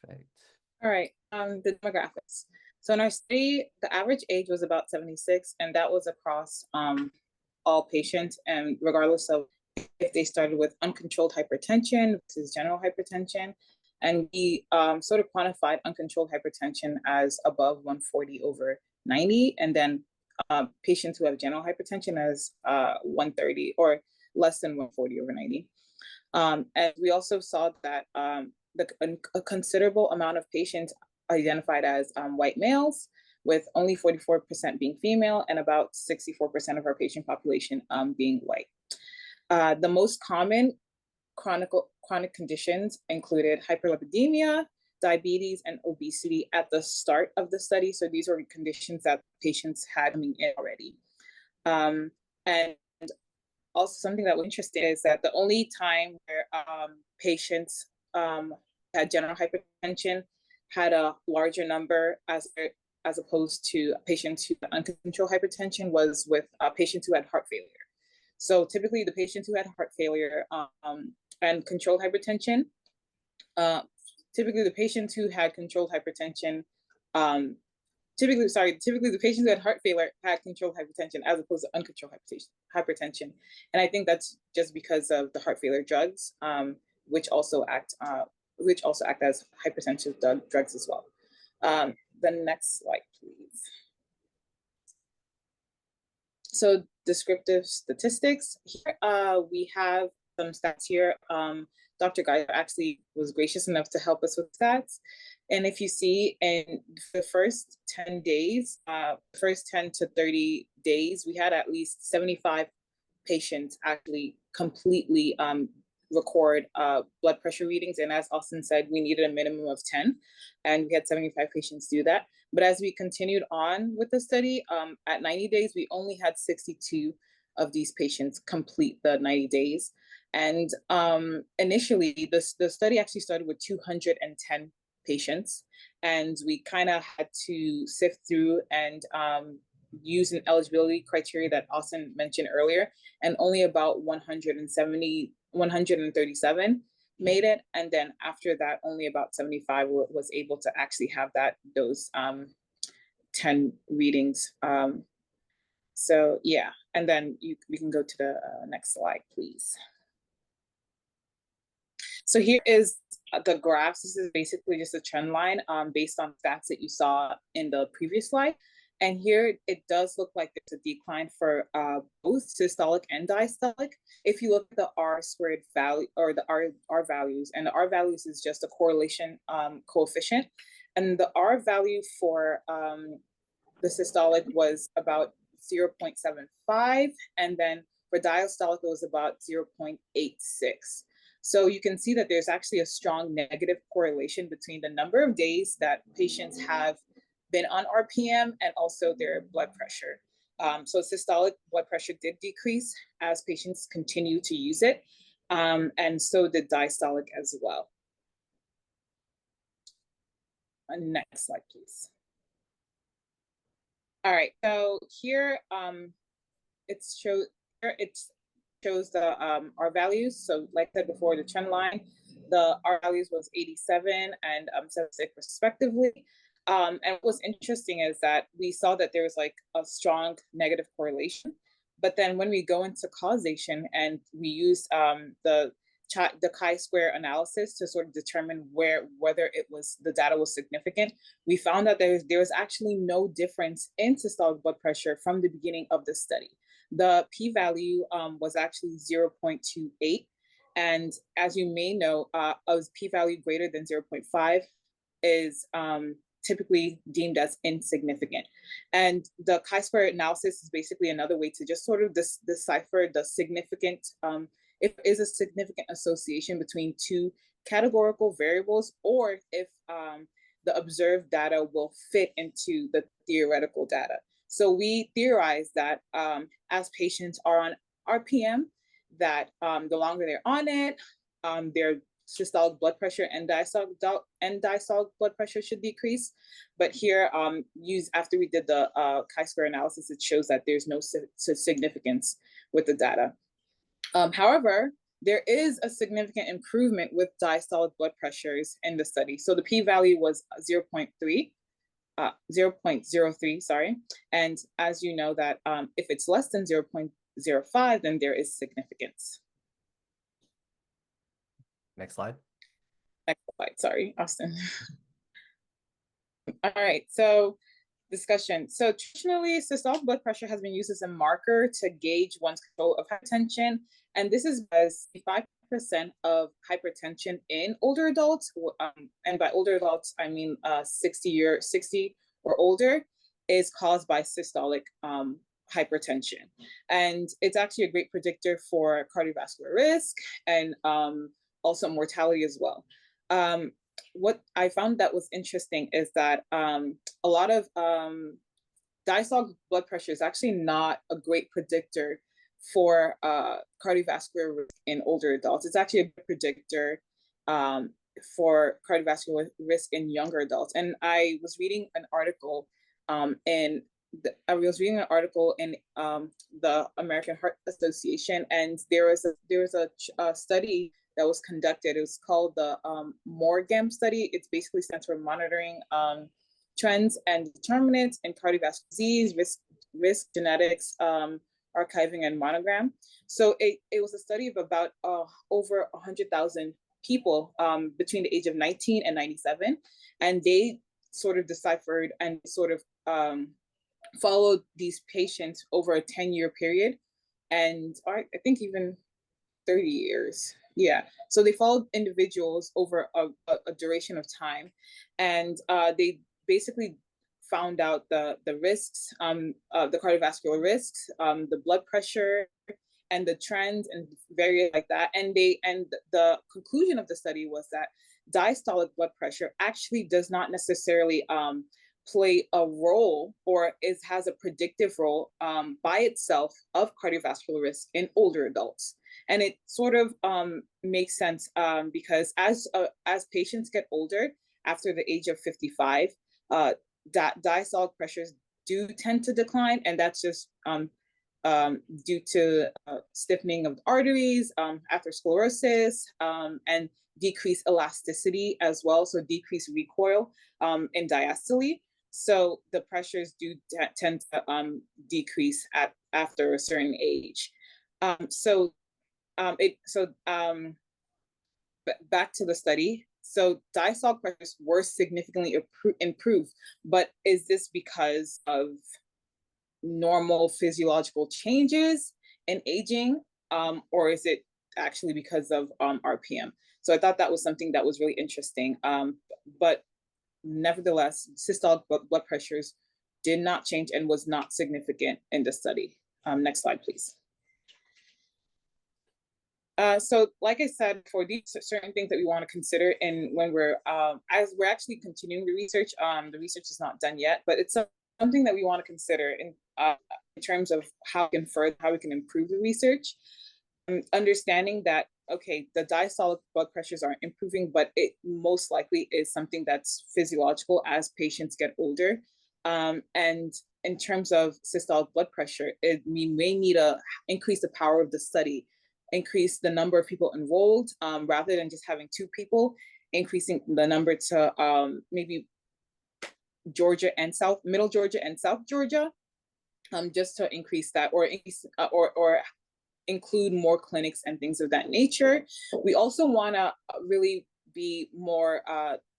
Perfect. All right, the demographics. So in our study, the average age was about 76, and that was across all patients, and regardless of if they started with uncontrolled hypertension versus general hypertension. And we sort of quantified uncontrolled hypertension as above 140 over 90, and then patients who have general hypertension as 130 or less than 140 over 90. And we also saw that a considerable amount of patients identified as white males, with only 44% being female and about 64% of our patient population being white. The most common chronic conditions included hyperlipidemia, diabetes, and obesity at the start of the study. So these were conditions that patients had coming in already. And also something that was interesting is that the only time where patients had general hypertension had a larger number as opposed to patients who had uncontrolled hypertension was with patients who had heart failure. So typically the patients who had heart failure and controlled hypertension, typically the patients who had controlled hypertension, typically the patients who had heart failure had controlled hypertension as opposed to uncontrolled hypertension. And I think that's just because of the heart failure drugs, which also act as hypertensive drugs as well. The next slide, please. So descriptive statistics. Here we have some stats here. Dr. Geiger actually was gracious enough to help us with stats. And if you see in the first 10 days, first 10 to 30 days, we had at least 75 patients actually completely record blood pressure readings. And as Austin said, we needed a minimum of 10, and we had 75 patients do that. But as we continued on with the study, at 90 days, we only had 62 of these patients complete the 90 days. And initially, the study actually started with 210 patients, and we kind of had to sift through and use an eligibility criteria that Austin mentioned earlier, and only about 137 made it. And then after that, only about 75 was able to actually have those 10 readings. So yeah, and then we can go to the next slide, please. So here is the graphs. This is basically just a trend line based on stats that you saw in the previous slide. And here it does look like there's a decline for both systolic and diastolic. If you look at the R squared value or the R values, and the R values is just a correlation coefficient. And the R value for the systolic was about 0.75. And then for diastolic, it was about 0.86. So you can see that there's actually a strong negative correlation between the number of days that patients have been on RPM and also their blood pressure. So systolic blood pressure did decrease as patients continue to use it, and so did diastolic as well. Next slide, please. All right, so here it shows the R values. So like I said before, the trend line, the R values was 87 and 76 respectively. And what's interesting is that we saw that there was like a strong negative correlation, but then when we go into causation and we use the chi-square analysis to sort of determine whether the data was significant, we found that there was actually no difference in systolic blood pressure from the beginning of the study. The p-value was actually 0.28, and as you may know, a p-value greater than 0.5 is typically deemed as insignificant. And the chi-square analysis is basically another way to just sort of decipher the significant, if there is a significant association between two categorical variables, or if the observed data will fit into the theoretical data. So we theorize that as patients are on RPM, that the longer they're on it, their systolic blood pressure and diastolic blood pressure should decrease. But here, after we did the chi-square analysis, it shows that there's no significance with the data. However, there is a significant improvement with diastolic blood pressures in the study. So the p-value was 0.3. 0.03, sorry. And as you know that if it's less than 0.05, then there is significance. Next slide. Next slide, sorry, Austin. All right, so discussion. So traditionally, systolic blood pressure has been used as a marker to gauge one's control of hypertension. And this is because 5% of hypertension in older adults, and by older adults, I mean 60 or older, is caused by systolic hypertension. And it's actually a great predictor for cardiovascular risk and also mortality as well. What I found that was interesting is that a lot of diastolic blood pressure is actually not a great predictor for cardiovascular risk in older adults. It's actually a good predictor for cardiovascular risk in younger adults. And I was reading an article in the American Heart Association, and there was a study that was conducted. It was called the MORGAM study. It's basically stands for monitoring trends and determinants in cardiovascular disease, risk genetics, archiving, and monogram. So it was a study of about over 100,000 people between the age of 19 and 97. And they sort of deciphered and sort of followed these patients over a 10-year period. And I think even 30 years. Yeah. So they followed individuals over a duration of time. And they basically found out the risks, the cardiovascular risks, the blood pressure, and the trends and various like that. And the conclusion of the study was that diastolic blood pressure actually does not necessarily play a role or has a predictive role by itself of cardiovascular risk in older adults. And it sort of makes sense because as patients get older, after the age of 55, diastolic pressures do tend to decline, and that's just due to stiffening of the arteries, atherosclerosis, and decreased elasticity as well, so decreased recoil in diastole. So the pressures do tend to decrease after a certain age. Back to the study. So diastolic pressures were significantly improved, but is this because of normal physiological changes in aging, or is it actually because of RPM? So I thought that was something that was really interesting. But nevertheless, systolic blood pressures did not change and was not significant in the study. Next slide, please. So like I said, for these certain things that we want to consider, and when as we're actually continuing the research is not done yet, but it's something that we want to consider in terms of how we can improve the research. Understanding that, okay, the diastolic blood pressures are improving, but it most likely is something that's physiological as patients get older. And in terms of systolic blood pressure, we may need to increase the power of the study, increase the number of people enrolled, rather than just having 2 people, increasing the number to maybe Middle Georgia and South Georgia, just to increase that, or include more clinics and things of that nature. We also want to really be more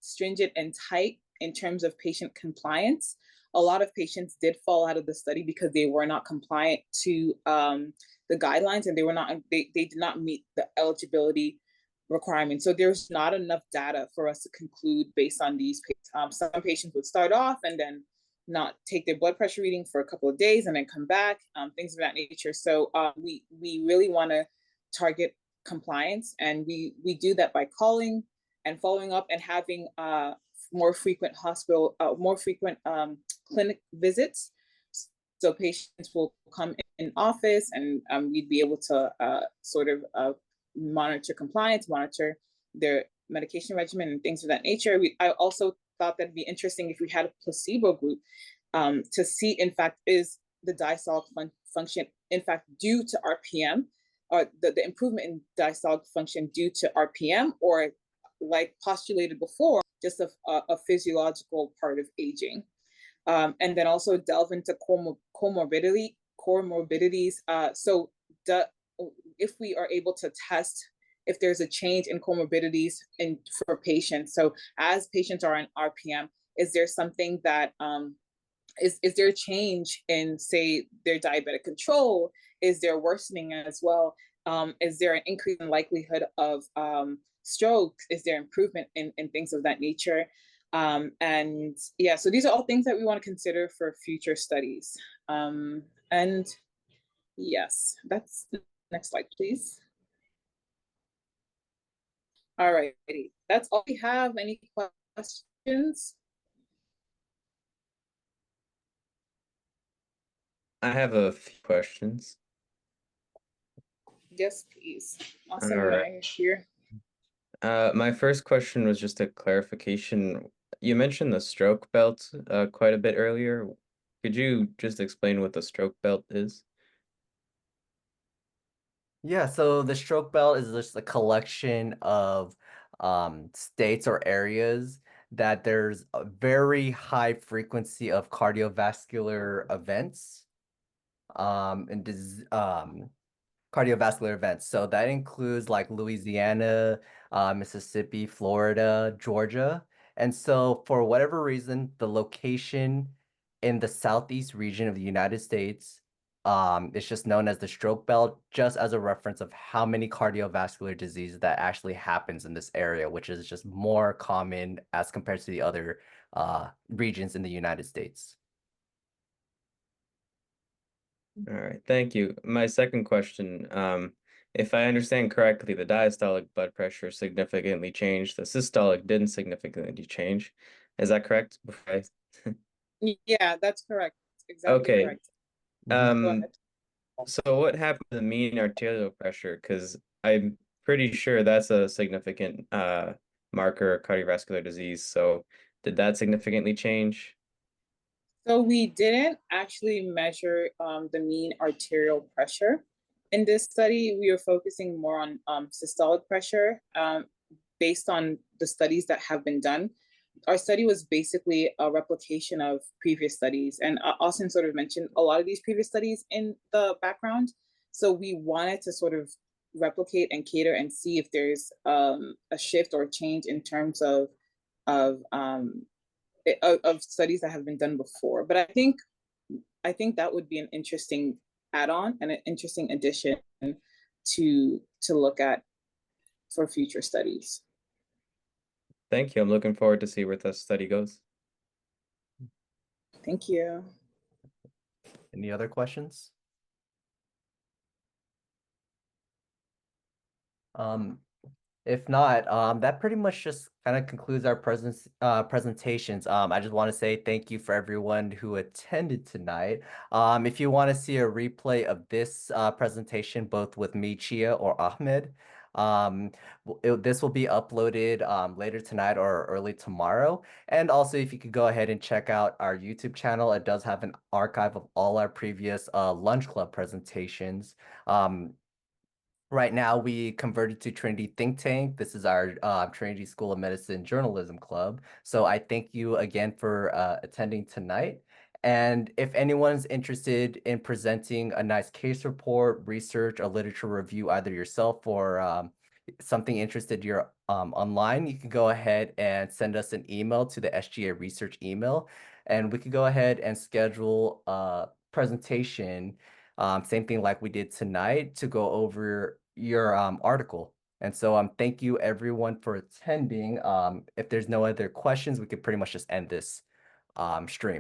stringent and tight in terms of patient compliance. A lot of patients did fall out of the study because they were not compliant to the guidelines, and they did not meet the eligibility requirements. So there's not enough data for us to conclude based on these. Some patients would start off and then not take their blood pressure reading for a couple of days and then come back, things of that nature. So we really want to target compliance, and we do that by calling and following up and having more frequent clinic visits. So patients will come in office, and we'd be able to sort of monitor compliance, monitor their medication regimen, and things of that nature. I also thought that'd be interesting if we had a placebo group to see, in fact, is the diastolic function in fact due to RPM, the improvement in diastolic function due to RPM, or like postulated before, just a physiological part of aging. And then also delve into comorbidities. So if we are able to test if there's a change in comorbidities for patients. So as patients are on RPM, is there something that is there a change in, say, their diabetic control? Is there worsening as well? Is there an increase in likelihood of stroke? Is there improvement in things of that nature? And yeah, so these are all things that we want to consider for future studies. And yes, that's the next slide, please. All right, that's all we have. Any questions? I have a few questions. Yes, please. All Awesome, right. I'm here. My first question was just a clarification. You mentioned the stroke belt quite a bit earlier. Could you just explain what the stroke belt is? Yeah, so the stroke belt is just a collection of states or areas that there's a very high frequency of cardiovascular events and cardiovascular events. So that includes like Louisiana, Mississippi, Florida, Georgia. And so for whatever reason, the location in the southeast region of the United States, it's just known as the stroke belt, just as a reference of how many cardiovascular disease that actually happens in this area, which is just more common as compared to the other regions in the United States. All right, thank you. My second question, if I understand correctly, the diastolic blood pressure significantly changed. The systolic didn't significantly change. Is that correct? Yeah, that's correct. Exactly Okay. correct. Go ahead. So what happened to the mean arterial pressure? Because I'm pretty sure that's a significant marker of cardiovascular disease. So did that significantly change? So we didn't actually measure the mean arterial pressure. In this study, we were focusing more on systolic pressure based on the studies that have been done. Our study was basically a replication of previous studies. And Austin sort of mentioned a lot of these previous studies in the background. So we wanted to sort of replicate and cater and see if there's a shift or change in terms of of studies that have been done before. But I think that would be an interesting add-on and an interesting addition to look at for future studies. Thank you. I'm looking forward to see where the study goes. Thank you. Any other questions? If not, that pretty much just kind of concludes our presentations. I just want to say thank you for everyone who attended tonight. If you want to see a replay of this presentation, both with me, Chia, or Ahmed, this will be uploaded later tonight or early tomorrow. And also, if you could go ahead and check out our YouTube channel, it does have an archive of all our previous Lunch Club presentations. Right now, we converted to Trinity Think Tank. This is our Trinity School of Medicine Journalism Club. So I thank you again for attending tonight. And if anyone's interested in presenting a nice case report, research, or literature review, either yourself or something interested you're online, you can go ahead and send us an email to the SGA research email, and we could go ahead and schedule a presentation, same thing like we did tonight, to go over your article. And so thank you everyone for attending. If there's no other questions, we could pretty much just end this stream.